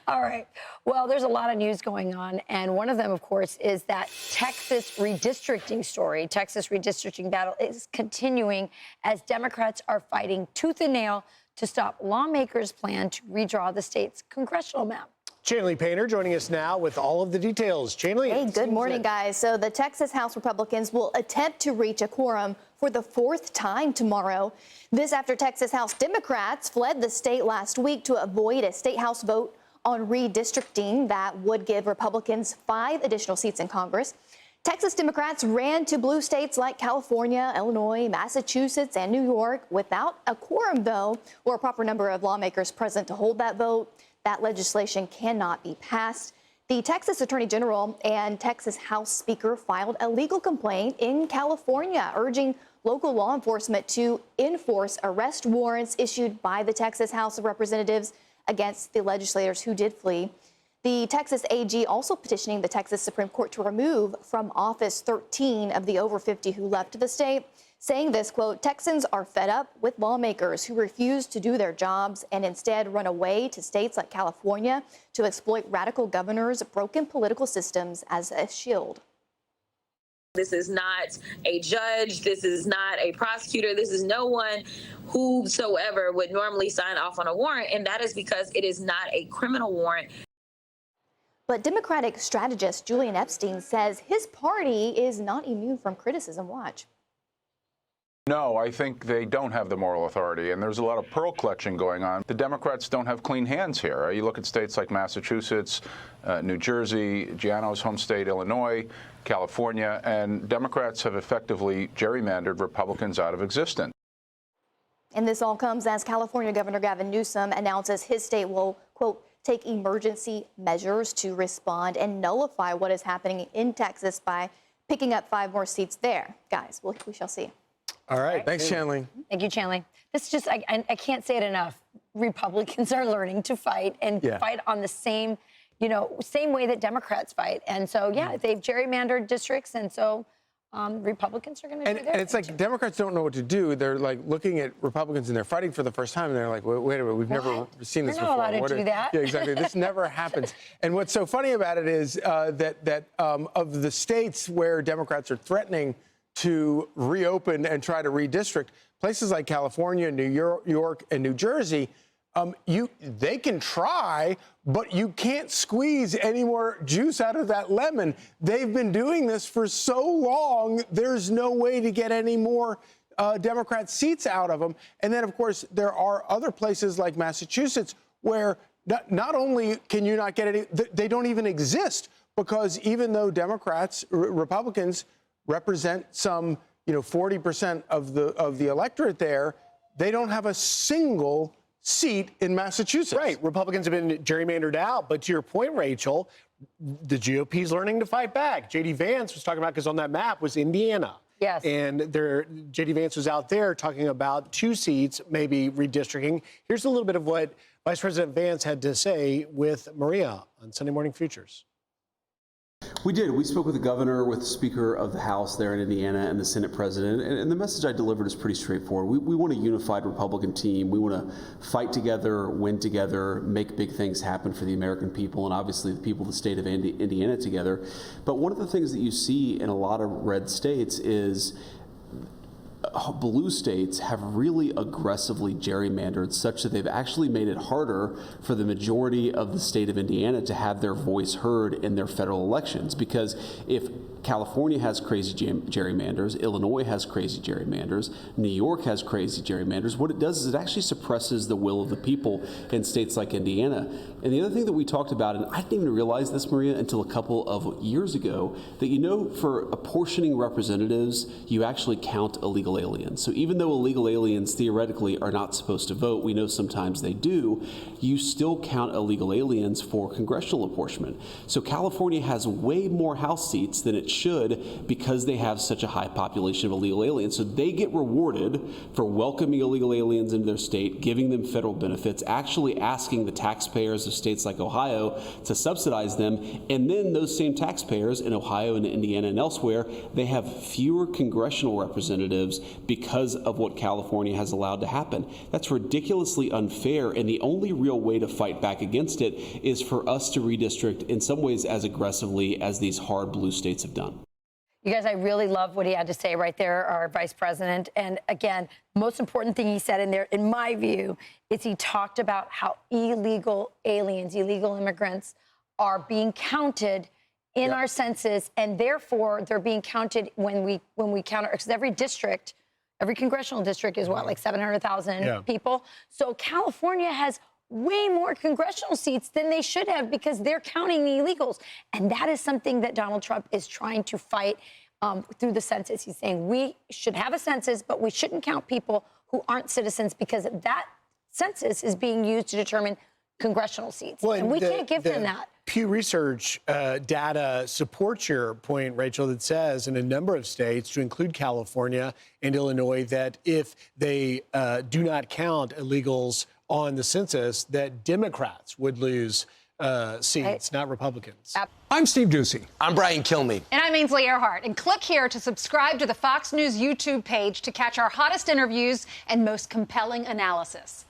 All right. Well, there's a lot of news going on, and one of them, of course, is that Texas redistricting story. Texas redistricting battle is continuing as Democrats are fighting tooth and nail to stop lawmakers' plan to redraw the state's congressional map. Chanley Painter joining us now with all of the details. Chanley. Hey, good morning, guys. So the Texas House Republicans will attempt to reach a quorum for the fourth time tomorrow. This after Texas House Democrats fled the state last week to avoid a state House vote on redistricting that would give Republicans 5 additional seats in Congress. Texas Democrats ran to blue states like California, Illinois, Massachusetts, and New York without a quorum, though, or a proper number of lawmakers present to hold that vote. That legislation cannot be passed. The Texas Attorney General and Texas House Speaker filed a legal complaint in California urging local law enforcement to enforce arrest warrants issued by the Texas House of Representatives against the legislators who did flee. The Texas AG also petitioning the Texas Supreme Court to remove from office 13 of the over 50 who left the state, saying this, quote, Texans are fed up with lawmakers who refuse to do their jobs and instead run away to states like California to exploit radical governors' broken political systems as a shield. This is not a judge. This is not a prosecutor. This is no one whosoever would normally sign off on a warrant, and that is because it is not a criminal warrant. But Democratic strategist Julian Epstein says his party is not immune from criticism. Watch. No, I think they don't have the moral authority, and there's a lot of pearl clutching going on. The Democrats don't have clean hands here. You look at states like Massachusetts, New Jersey, Giano's home state, Illinois, California, and Democrats have effectively gerrymandered Republicans out of existence. And this all comes as California Governor Gavin Newsom announces his state will, quote, take emergency measures to respond and nullify what is happening in Texas by picking up 5 more seats there. Guys, we shall see. All right. Thanks, Chanley. Thank you, Chanley. This is just, I can't say it enough. Republicans are learning to fight and fight on the same, same way that Democrats fight. And so, yeah, they've gerrymandered districts. And so Republicans are going to do their And it's like Democrats don't know what to do. They're like looking at Republicans and they're fighting for the first time. And they're like, wait a minute, we've never seen this before. You're not allowed to do that. Yeah, exactly. This never happens. And what's so funny about it is that of the states where Democrats are threatening to reopen and try to redistrict, places like California, New York, and New Jersey, they can try, but you can't squeeze any more juice out of that lemon. They've been doing this for so long, there's no way to get any more Democrat seats out of them. And then, of course, there are other places like Massachusetts where not only can you not get any, they don't even exist, because even though Republicans represent some, 40% of the electorate there, they don't have a single seat in Massachusetts. Right. Republicans have been gerrymandered out. But to your point, Rachel, the GOP's learning to fight back. J.D. Vance was talking about, because on that map was Indiana. Yes. And J.D. Vance was out there talking about 2 seats, maybe redistricting. Here's a little bit of what Vice President Vance had to say with Maria on Sunday Morning Futures. We did. We spoke with the governor, with the Speaker of the House there in Indiana, and the Senate President. And the message I delivered is pretty straightforward. We want a unified Republican team. We want to fight together, win together, make big things happen for the American people, and obviously the people of the state of Indiana together. But one of the things that you see in a lot of red states is blue states have really aggressively gerrymandered, such that they've actually made it harder for the majority of the state of Indiana to have their voice heard in their federal elections. Because if California has crazy gerrymanders, Illinois has crazy gerrymanders, New York has crazy gerrymanders, what it does is it actually suppresses the will of the people in states like Indiana. And the other thing that we talked about, and I didn't even realize this, Maria, until a couple of years ago, that for apportioning representatives, you actually count illegal aliens. So even though illegal aliens theoretically are not supposed to vote, we know sometimes they do, you still count illegal aliens for congressional apportionment. So California has way more House seats than it it should because they have such a high population of illegal aliens. So they get rewarded for welcoming illegal aliens into their state, giving them federal benefits, actually asking the taxpayers of states like Ohio to subsidize them. And then those same taxpayers in Ohio and Indiana and elsewhere, they have fewer congressional representatives because of what California has allowed to happen. That's ridiculously unfair, and the only real way to fight back against it is for us to redistrict in some ways as aggressively as these hard blue states have done. You guys, I really love what he had to say right there, our vice president. And again, most important thing he said in there, in my view, is he talked about how illegal aliens, illegal immigrants are being counted in our census, and therefore they're being counted when we count, because every district, every congressional district is what, like 700,000 people. So California has way more congressional seats than they should have because they're counting the illegals. And that is something that Donald Trump is trying to fight through the census. He's saying we should have a census, but we shouldn't count people who aren't citizens because that census is being used to determine congressional seats. Well, and we can't give them that. Pew Research data supports your point, Rachel, that says in a number of states, to include California and Illinois, that if they do not count illegals on the census, that Democrats would lose seats, not Republicans. I'm Steve Doocy. I'm Brian Kilmeade. And I'm Ainsley Earhart. And click here to subscribe to the Fox News YouTube page to catch our hottest interviews and most compelling analysis.